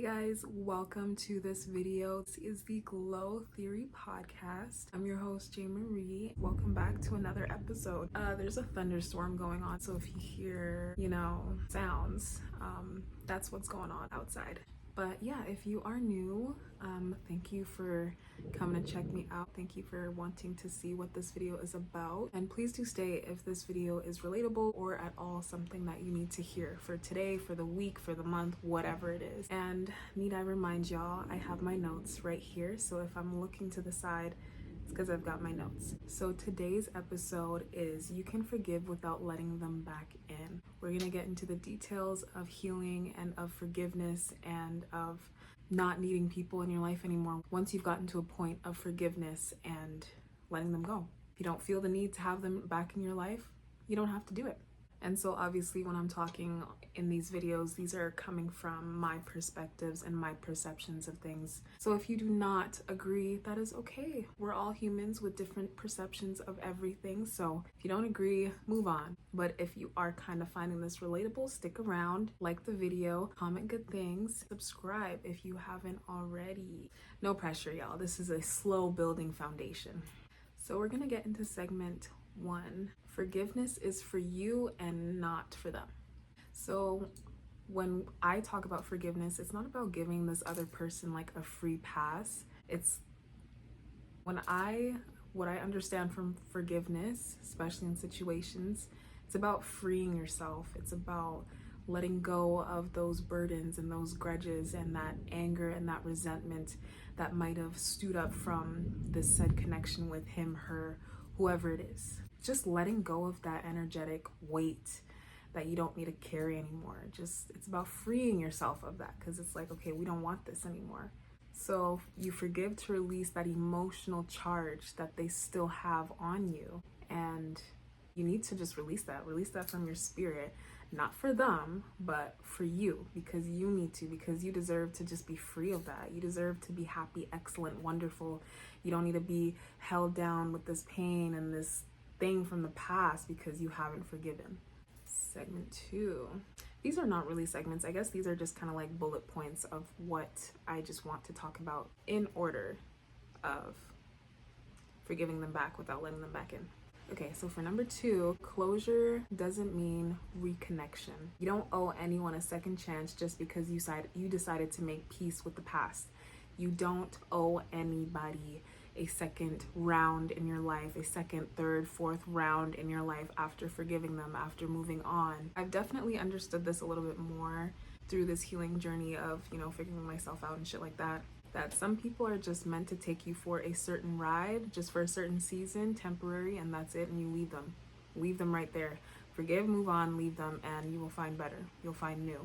Hey guys, welcome to this video. This is the Glow Theory podcast. I'm your host, Jay Marie. Welcome back to another episode. There's a thunderstorm going on, so if you hear, sounds, that's what's going on outside. But yeah, if you are new, thank you for coming to check me out. Thank you for wanting to see what this video is about. And please do stay if this video is relatable or at all something that you need to hear for today, for the week, for the month, whatever it is. And need I remind y'all, I have my notes right here. So if I'm looking to the side, it's because I've got my notes. So today's episode is you can forgive without letting them back in. We're gonna get into the details of healing and of forgiveness and of not needing people in your life anymore once you've gotten to a point of forgiveness and letting them go. If you don't feel the need to have them back in your life, you don't have to do it. And so obviously when I'm talking in these videos, these are coming from my perspectives and my perceptions of things. So if you do not agree, that is okay. We're all humans with different perceptions of everything. So if you don't agree, move on. But if you are kind of finding this relatable, stick around, like the video, comment good things, subscribe if you haven't already. No pressure, y'all. This is a slow building foundation. So we're gonna get into segment 1. Forgiveness is for you and not for them. So when I talk about forgiveness, it's not about giving this other person like a free pass. It's what I understand from forgiveness, especially in situations, it's about freeing yourself. It's about letting go of those burdens and those grudges and that anger and that resentment that might have stewed up from this said connection with him, her, whoever it is. Just letting go of that energetic weight that you don't need to carry anymore. It's about freeing yourself of that, because it's like, okay, we don't want this anymore. So you forgive to release that emotional charge that they still have on you. And you need to just release that from your spirit, not for them, but for you, because you need to, because you deserve to just be free of that. You deserve to be happy, excellent, wonderful. You don't need to be held down with this pain and this thing from the past because you haven't forgiven. Segment 2. These are not really segments. I guess these are just kind of like bullet points of what I just want to talk about in order of forgiving them back without letting them back in. Okay, so for number 2, closure doesn't mean reconnection. You don't owe anyone a second chance just because you decided to make peace with the past. You don't owe anybody a second round in your life, a second, third, fourth round in your life after forgiving them, after moving on. I've definitely understood this a little bit more through this healing journey of, figuring myself out and shit like that. That some people are just meant to take you for a certain ride, just for a certain season, temporary, and that's it, and you leave them. Leave them right there. Forgive, move on, leave them, and you will find better. You'll find new.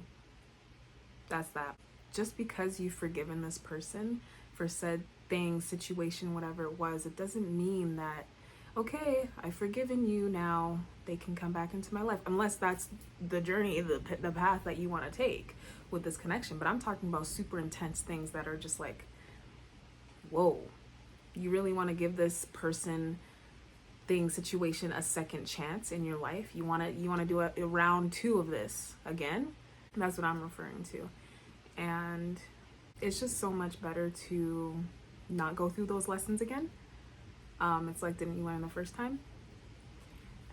That's that. Just because you've forgiven this person for said thing, situation, whatever it was, it doesn't mean that, okay, I've forgiven you, now they can come back into my life. Unless that's the journey, the path that you want to take with this connection. But I'm talking about super intense things that are just like, whoa, you really want to give this person, thing, situation a second chance in your life? You want to do a round 2 of this again? That's what I'm referring to. And it's just so much better to not go through those lessons again. It's like, didn't you learn the first time?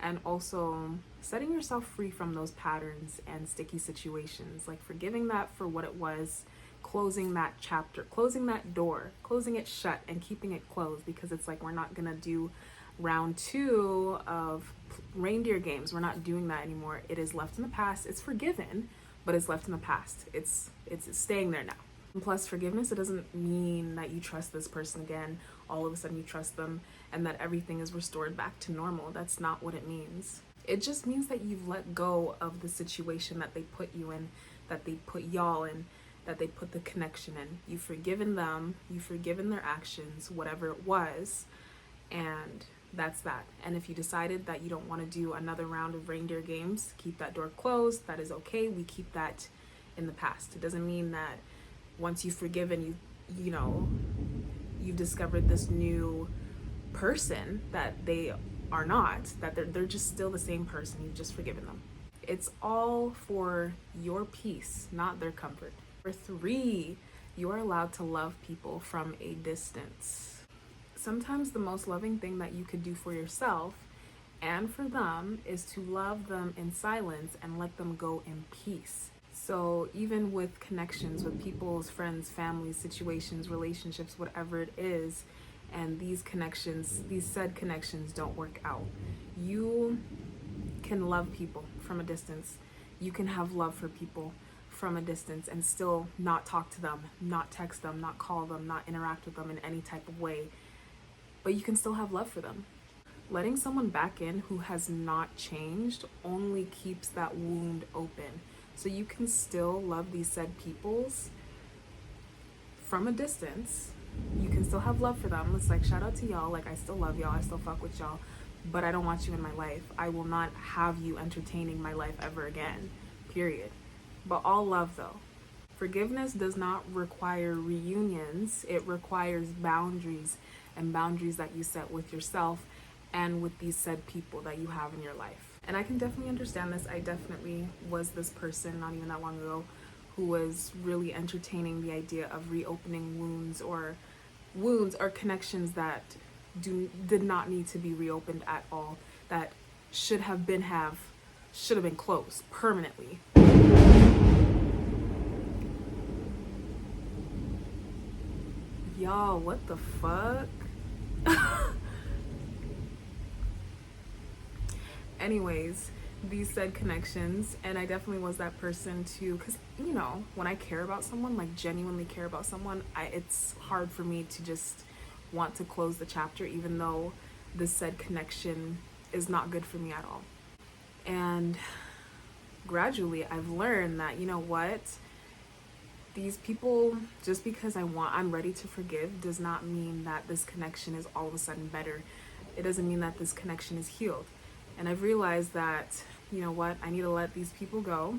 And also setting yourself free from those patterns and sticky situations, like forgiving that for what it was, closing that chapter, closing that door, closing it shut and keeping it closed, because it's like, we're not gonna do round 2 of reindeer games. We're not doing that anymore. It is left in the past. It's forgiven, but it's left in the past. It's staying there now. And plus, forgiveness, it doesn't mean that you trust this person again. All of a sudden you trust them and that everything is restored back to normal. That's not what it means. It just means that you've let go of the situation that they put you in, that they put y'all in, that they put the connection in. You've forgiven them, you've forgiven their actions, whatever it was, and that's that. And if you decided that you don't want to do another round of reindeer games, keep that door closed. That is okay. We keep that in the past. It doesn't mean that once you've forgiven, you've discovered this new person that they are not, that they're just still the same person. You've just forgiven them. It's all for your peace, not their comfort. Number 3, you are allowed to love people from a distance. Sometimes the most loving thing that you could do for yourself and for them is to love them in silence and let them go in peace. So even with connections with people's friends, families, situations, relationships, whatever it is, and these said connections don't work out, you can love people from a distance. You can have love for people from a distance and still not talk to them, not text them, not call them, not interact with them in any type of way. But you can still have love for them. Letting someone back in who has not changed only keeps that wound open. So you can still love these said peoples from a distance. You can still have love for them. It's like, shout out to y'all. Like, I still love y'all. I still fuck with y'all. But I don't want you in my life. I will not have you entertaining my life ever again. Period. But all love, though. Forgiveness does not require reunions. It requires boundaries, and boundaries that you set with yourself and with these said people that you have in your life. And I can definitely understand this. I definitely was this person not even that long ago who was really entertaining the idea of reopening wounds or connections that did not need to be reopened at all, that should have been closed permanently. Y'all, what the fuck? Anyways, these said connections, and I definitely was that person too, because when I care about someone, like genuinely care about someone, it's hard for me to just want to close the chapter, even though the said connection is not good for me at all. And gradually I've learned that, these people, just because I'm ready to forgive, does not mean that this connection is all of a sudden better. It doesn't mean that this connection is healed. And I've realized that, I need to let these people go.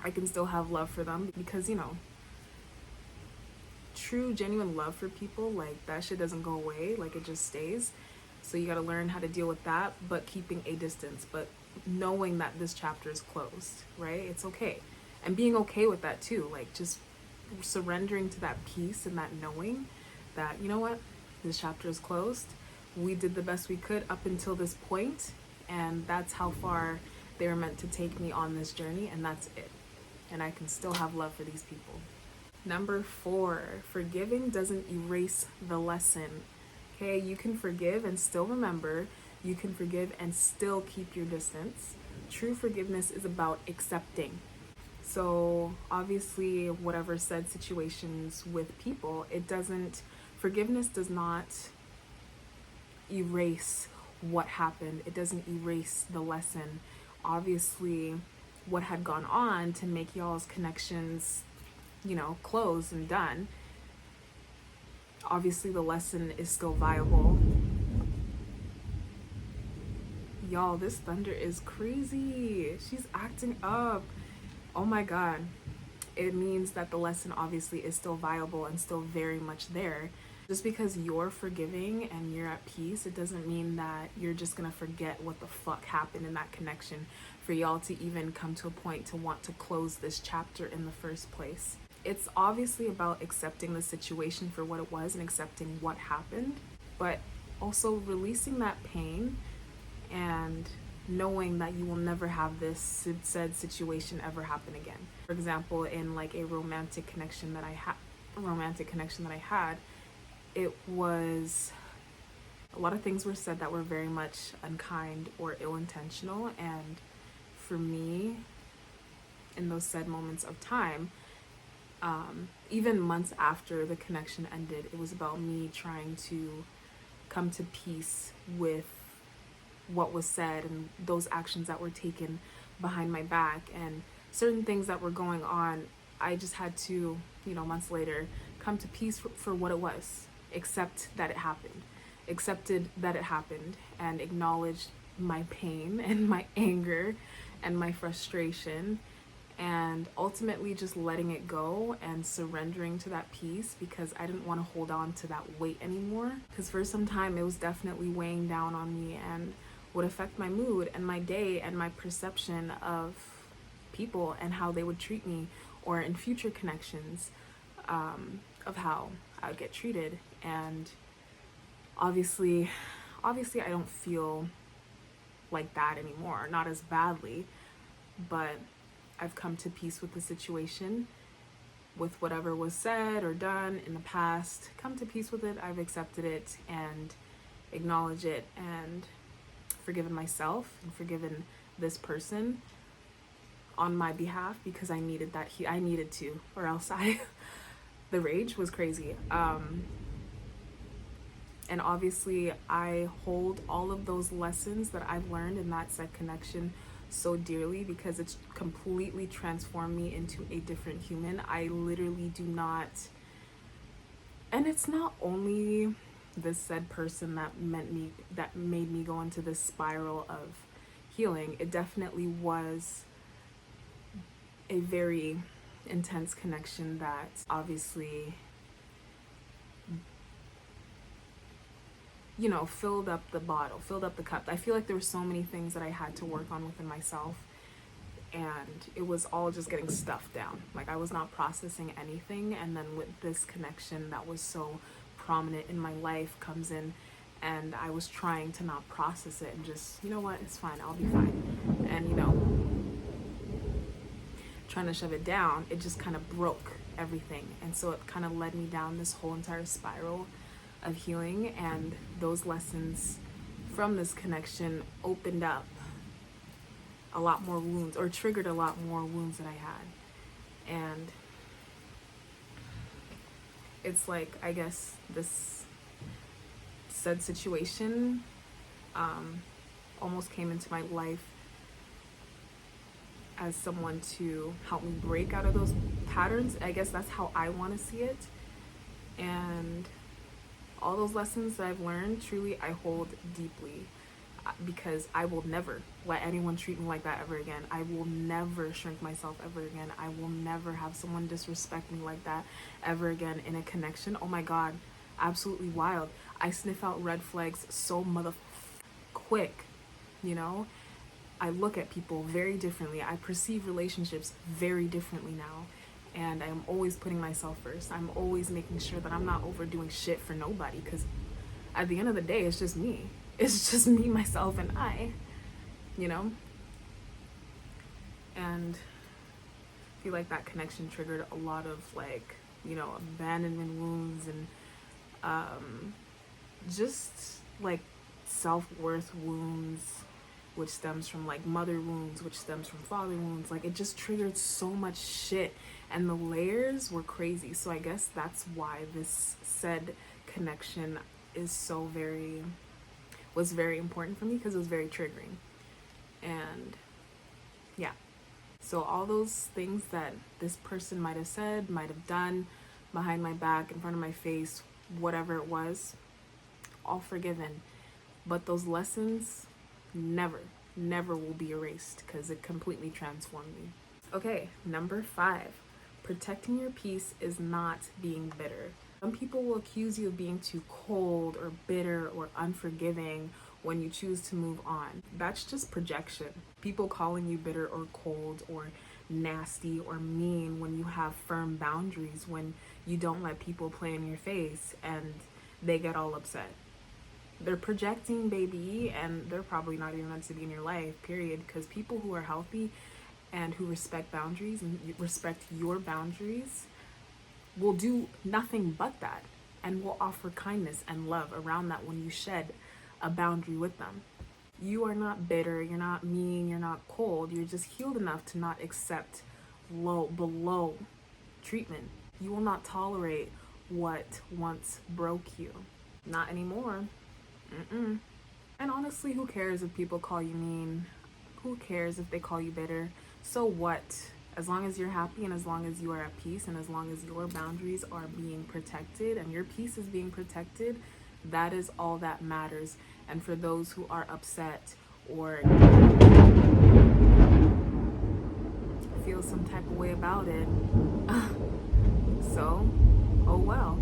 I can still have love for them because, true, genuine love for people, like, that shit doesn't go away. Like, it just stays. So you got to learn how to deal with that, but keeping a distance, but knowing that this chapter is closed, right? It's okay. And being okay with that too. Like, just surrendering to that peace and that knowing that, this chapter is closed. We did the best we could up until this point, and that's how far they were meant to take me on this journey, and that's it. And I can still have love for these people. Number 4, forgiving doesn't erase the lesson. Okay, you can forgive and still remember. You can forgive and still keep your distance. True forgiveness is about accepting. So obviously, whatever said situations with people, forgiveness does not erase what happened. It doesn't erase the lesson. Obviously, what had gone on to make y'all's connections, closed and done, obviously the lesson is still viable. Y'all, this thunder is crazy. She's acting up. Oh my God. It means that the lesson obviously is still viable and still very much there. Just because you're forgiving and you're at peace, it doesn't mean that you're just gonna forget what the fuck happened in that connection for y'all to even come to a point to want to close this chapter in the first place. It's obviously about accepting the situation for what it was and accepting what happened, but also releasing that pain and knowing that you will never have this said situation ever happen again. For example, in like a romantic connection that I had, it was, a lot of things were said that were very much unkind or ill-intentional, and for me, in those said moments of time, even months after the connection ended, it was about me trying to come to peace with what was said and those actions that were taken behind my back and certain things that were going on. I just had to, months later, come to peace for what it was, accepted that it happened, and acknowledged my pain and my anger and my frustration, and ultimately just letting it go and surrendering to that peace, because I didn't want to hold on to that weight anymore, because for some time it was definitely weighing down on me and would affect my mood and my day and my perception of people and how they would treat me, or in future connections, of how I would get treated. And obviously I don't feel like that anymore, not as badly, but I've come to peace with the situation, with whatever was said or done in the past. Come to peace with it. I've accepted it and acknowledged it and forgiven myself and forgiven this person on my behalf, because I needed that. I needed to, or else the rage was crazy. And obviously I hold all of those lessons that I've learned in that said connection so dearly, because it's completely transformed me into a different human. I literally do not, and it's not only this said person that made me go into this spiral of healing. It definitely was a very intense connection that obviously, you know, filled up the bottle, filled up the cup. I feel like there were so many things that I had to work on within myself, and it was all just getting stuffed down. Like, I was not processing anything, and then with this connection that was so prominent in my life comes in, and I was trying to not process it and just, you know what, it's fine, I'll be fine. And, you know, trying to shove it down, it just kind of broke everything. And so it kind of led me down this whole entire spiral of healing, and those lessons from this connection opened up a lot more wounds, or triggered a lot more wounds that I had. And it's like, I guess this said situation almost came into my life as someone to help me break out of those patterns. I guess that's how I want to see it. And all those lessons that I've learned, truly, I hold deeply, because I will never let anyone treat me like that ever again. I will never shrink myself ever again. I will never have someone disrespect me like that ever again in a connection. Oh my God, absolutely wild. I sniff out red flags so quick, you know? I look at people very differently. I perceive relationships very differently now. And I'm always putting myself first. I'm always making sure that I'm not overdoing shit for nobody, because at the end of the day, it's just me. It's just me, myself, and I, you know? And I feel like that connection triggered a lot of, like, you know, abandonment wounds, and just like self-worth wounds, which stems from like mother wounds, which stems from father wounds. Like, it just triggered so much shit, and the layers were crazy. So I guess that's why this said connection was very important for me, because it was very triggering. And yeah, so all those things that this person might have said, might have done behind my back, in front of my face, whatever it was, all forgiven. But those lessons never will be erased, because it completely transformed me. Okay, number 5, protecting your peace is not being bitter. Some people will accuse you of being too cold or bitter or unforgiving when you choose to move on. That's just projection. People calling you bitter or cold or nasty or mean when you have firm boundaries, when you don't let people play in your face and they get all upset. They're projecting, baby, and they're probably not even meant to be in your life, period. Because people who are healthy and who respect boundaries and respect your boundaries will do nothing but that, and will offer kindness and love around that when you shed a boundary with them. You are not bitter, you're not mean, you're not cold, you're just healed enough to not accept below treatment. You will not tolerate what once broke you. Not anymore. And honestly, who cares if people call you mean? Who cares if they call you bitter? So what? As long as you're happy, and as long as you are at peace, and as long as your boundaries are being protected and your peace is being protected, that is all that matters. And for those who are upset or feel some type of way about it, so, oh well.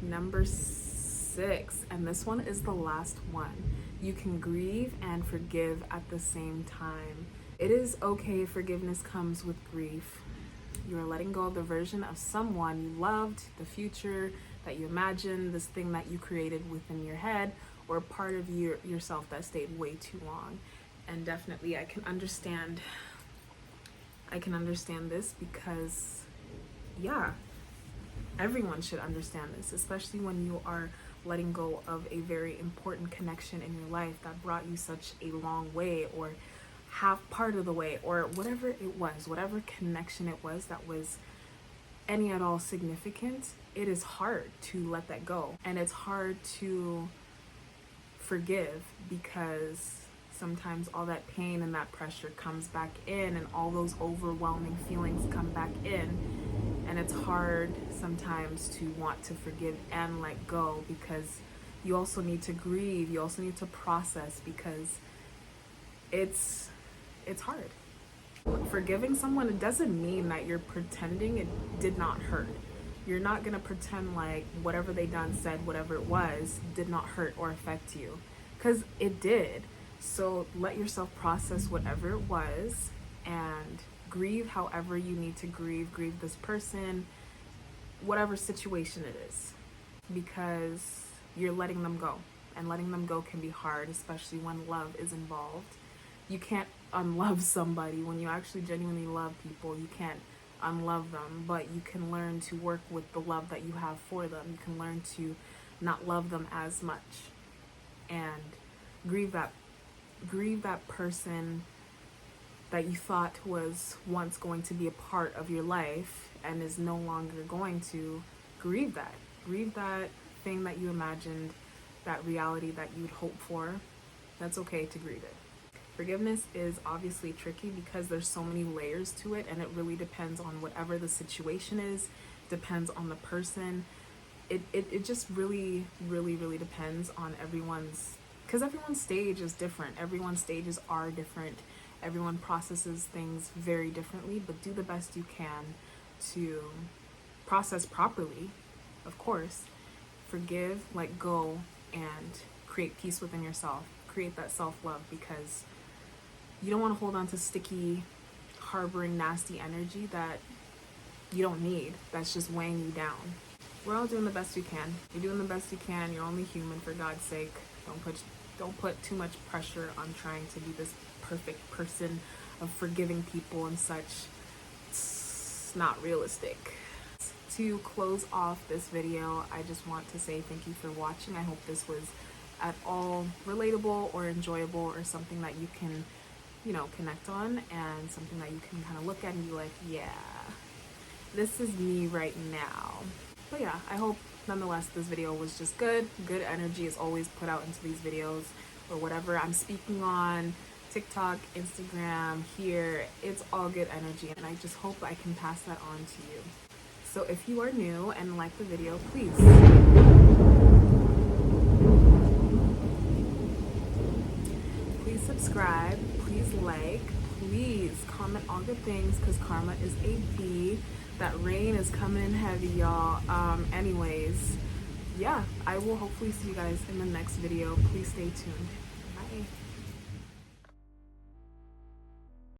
Number 6, and this one is the last one. You can grieve and forgive at the same time. It is okay if forgiveness comes with grief. You're letting go of the version of someone you loved, the future that you imagined, this thing that you created within your head, or part of yourself that stayed way too long. And definitely I can understand this because, yeah, everyone should understand this, especially when you are letting go of a very important connection in your life that brought you such a long way, or half part of the way, or whatever it was, whatever connection it was that was any at all significant. It is hard to let that go, and it's hard to forgive because sometimes all that pain and that pressure comes back in, and all those overwhelming feelings come back in, and it's hard sometimes to want to forgive and let go because you also need to grieve, you also need to process, because it's hard. Forgiving someone, it doesn't mean that you're pretending it did not hurt. You're not gonna pretend like whatever they done, said, whatever it was, did not hurt or affect you, because it did. So let yourself process whatever it was and grieve however you need to grieve. Grieve this person, whatever situation it is, because you're letting them go. And letting them go can be hard, especially when love is involved. You can't unlove somebody. When you actually genuinely love people, you can't unlove them, but you can learn to work with the love that you have for them. You can learn to not love them as much and grieve that person that you thought was once going to be a part of your life and is no longer going to. Grieve that thing that you imagined, that reality that you'd hope for. That's okay to grieve it. Forgiveness is obviously tricky because there's so many layers to it, and it really depends on whatever the situation is, depends on the person. It just really depends on everyone's, because everyone's stage is different. Everyone's stages are different. Everyone processes things very differently, but do the best you can to process properly, of course. Forgive, let go, and create peace within yourself. Create that self-love, because you don't want to hold on to sticky, harboring, nasty energy that you don't need, that's just weighing you down. We're all doing the best we can. You're doing the best you can. You're only human, for God's sake. Don't put too much pressure on trying to be this perfect person of forgiving people and such. It's not realistic. To close off this video, I just want to say thank you for watching. I hope this was at all relatable or enjoyable, or something that you can, connect on, and something that you can kind of look at and be like, yeah, this is me right now. But yeah, I hope nonetheless this video was just good. Good energy is always put out into these videos, or whatever I'm speaking on, TikTok, Instagram, here. It's all good energy, and I just hope I can pass that on to you. So if you are new and like the video, please subscribe, please like, please comment all good things, because karma is a bee. That rain is coming in heavy, y'all. Anyways, yeah, I will hopefully see you guys in the next video. Please stay tuned. Bye.